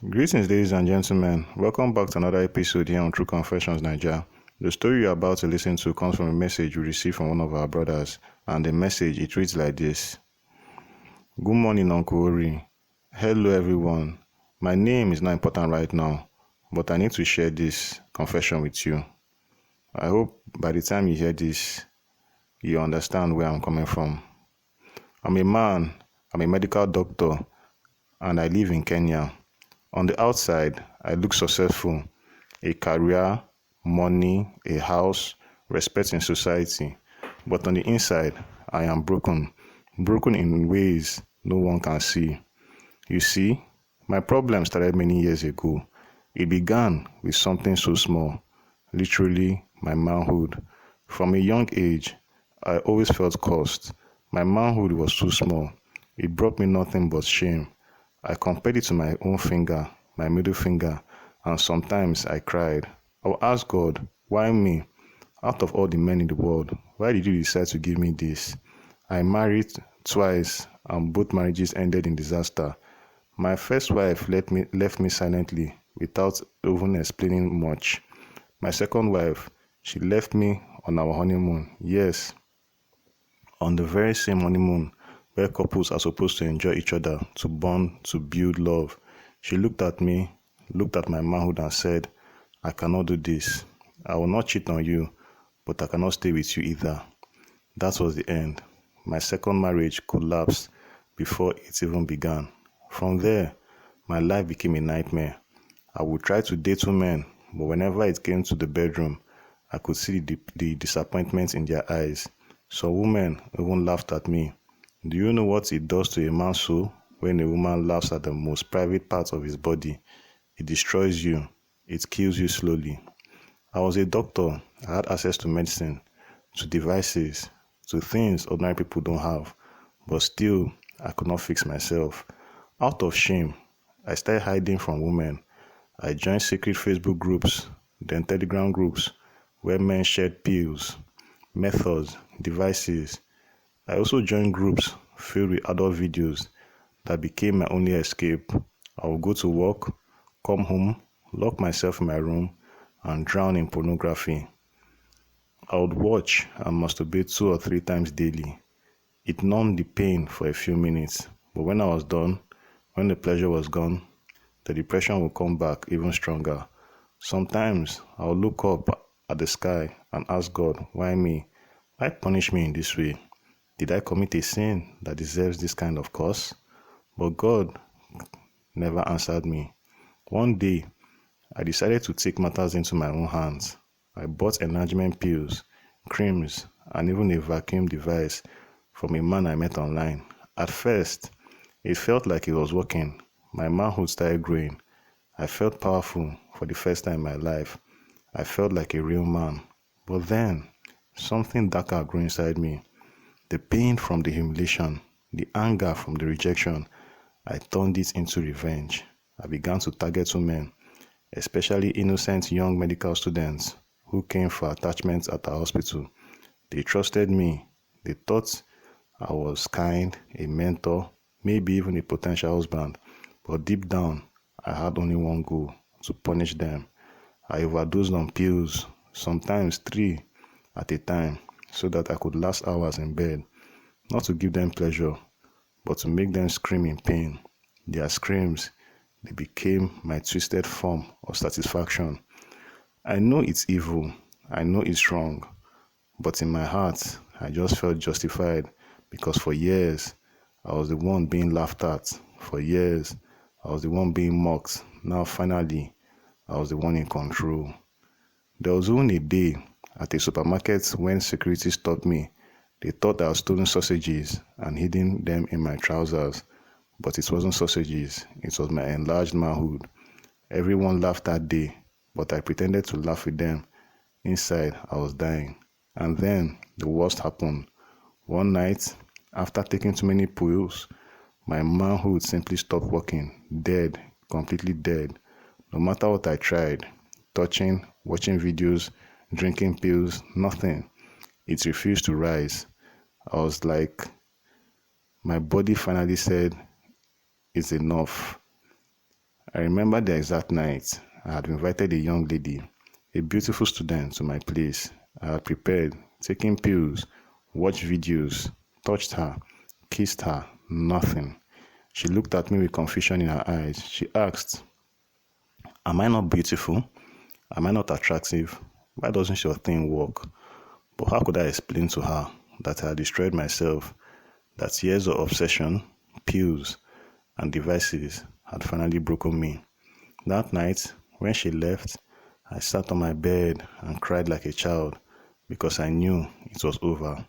Greetings, ladies and gentlemen. Welcome back to another episode here on True Confessions Naija. The story you're about to listen to comes from a message we received from one of our brothers, and the message it reads like this: Good morning, Uncle Ori. Hello, everyone. My name is not important right now, but I need to share this confession with you. I hope by the time you hear this, you understand where I'm coming from. I'm a man, I'm a medical doctor, and I live in Kenya. On the outside, I look successful, a career, money, a house, respect in society. But on the inside, I am broken in ways no one can see. You see, my problem started many years ago. It began with something so small, literally my manhood. From a young age, I always felt cursed. My manhood was too small. It brought me nothing but shame. I compared it to my own finger, my middle finger, and sometimes I cried. I would ask God, why me? Out of all the men in the world, why did you decide to give me this? I married twice, and both marriages ended in disaster. My first wife left me silently without even explaining much. My second wife, she left me on our honeymoon. Yes, on the very same honeymoon where couples are supposed to enjoy each other, to bond, to build love. She looked at me, looked at my manhood and said, I cannot do this. I will not cheat on you, but I cannot stay with you either. That was the end. My second marriage collapsed before it even began. From there, my life became a nightmare. I would try to date women, but whenever it came to the bedroom, I could see the disappointment in their eyes. Some women even laughed at me. Do you know what it does to a man's soul when a woman laughs at the most private part of his body? It destroys you. It kills you slowly. I was a doctor. I had access to medicine, to devices, to things ordinary people don't have. But still, I could not fix myself. Out of shame, I started hiding from women. I joined secret Facebook groups, then Telegram groups, where men shared pills, methods, devices. I also joined groups filled with adult videos that became my only escape. I would go to work, come home, lock myself in my room, and drown in pornography. I would watch and masturbate 2 or 3 times daily. It numbed the pain for a few minutes, but when I was done, when the pleasure was gone, the depression would come back even stronger. Sometimes I would look up at the sky and ask God, why me? Why punish me in this way? Did I commit a sin that deserves this kind of curse? But God never answered me. One day, I decided to take matters into my own hands. I bought enlargement pills, creams, and even a vacuum device from a man I met online. At first, it felt like it was working. My manhood started growing. I felt powerful for the first time in my life. I felt like a real man. But then, something darker grew inside me. The pain from the humiliation, the anger from the rejection, I turned it into revenge. I began to target women, especially innocent young medical students who came for attachments at our hospital. They trusted me. They thought I was kind, a mentor, maybe even a potential husband. But deep down, I had only one goal: to punish them. I overdosed on pills, sometimes 3 at a time, so that I could last hours in bed, not to give them pleasure, but to make them scream in pain. Their screams, they became my twisted form of satisfaction. I know it's evil, I know it's wrong, but in my heart, I just felt justified because for years, I was the one being laughed at. For years, I was the one being mocked. Now finally, I was the one in control. There was even a day at a supermarket when security stopped me. They thought I was stealing sausages and hiding them in my trousers. But it wasn't sausages, it was my enlarged manhood. Everyone laughed that day, but I pretended to laugh with them. Inside, I was dying. And then, the worst happened. One night, after taking too many pills, my manhood simply stopped working. Dead, completely dead. No matter what I tried, touching, watching videos, drinking pills, nothing. It refused to rise. I was like, my body finally said, it's enough. I remember the exact night I had invited a young lady, a beautiful student, to my place. I had prepared, taken pills, watched videos, touched her, kissed her, nothing. She looked at me with confusion in her eyes. She asked, "Am I not beautiful? Am I not attractive? Why doesn't your thing work?" But how could I explain to her that I had destroyed myself, that years of obsession, pills, and devices had finally broken me? That night, when she left, I sat on my bed and cried like a child because I knew it was over.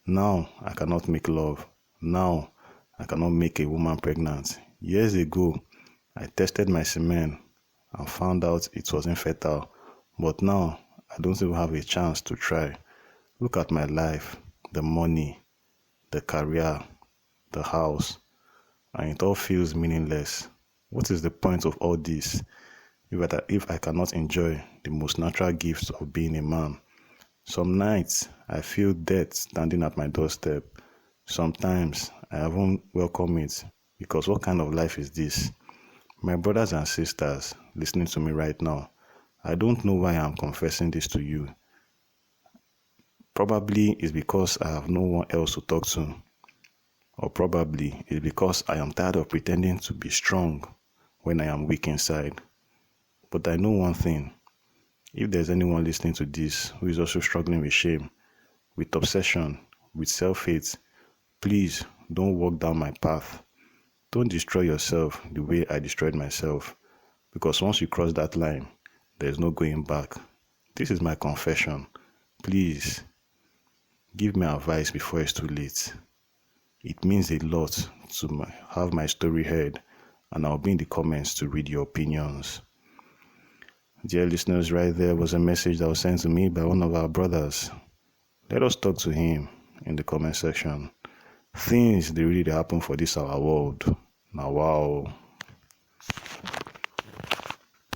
Now I cannot make love. Now I cannot make a woman pregnant. Years ago, I tested my semen and found out it was infertile. But now I don't even have a chance to try. Look at my life, the money, the career, the house, and it all feels meaningless. What is the point of all this if I cannot enjoy the most natural gifts of being a man? Some nights I feel death standing at my doorstep. Sometimes I even welcome it because what kind of life is this? My brothers and sisters listening to me right now, I don't know why I'm confessing this to you. Probably it's because I have no one else to talk to. Or probably it's because I am tired of pretending to be strong when I am weak inside. But I know one thing. If there's anyone listening to this who is also struggling with shame, with obsession, with self-hate, please don't walk down my path. Don't destroy yourself the way I destroyed myself. Because once you cross that line, there's no going back. This is my confession. Please, give me advice before it's too late. It means a lot to have my story heard, and I'll be in the comments to read your opinions. Dear listeners, right there was a message that was sent to me by one of our brothers. Let us talk to him in the comment section. Things they really happen for this our world. Now wow.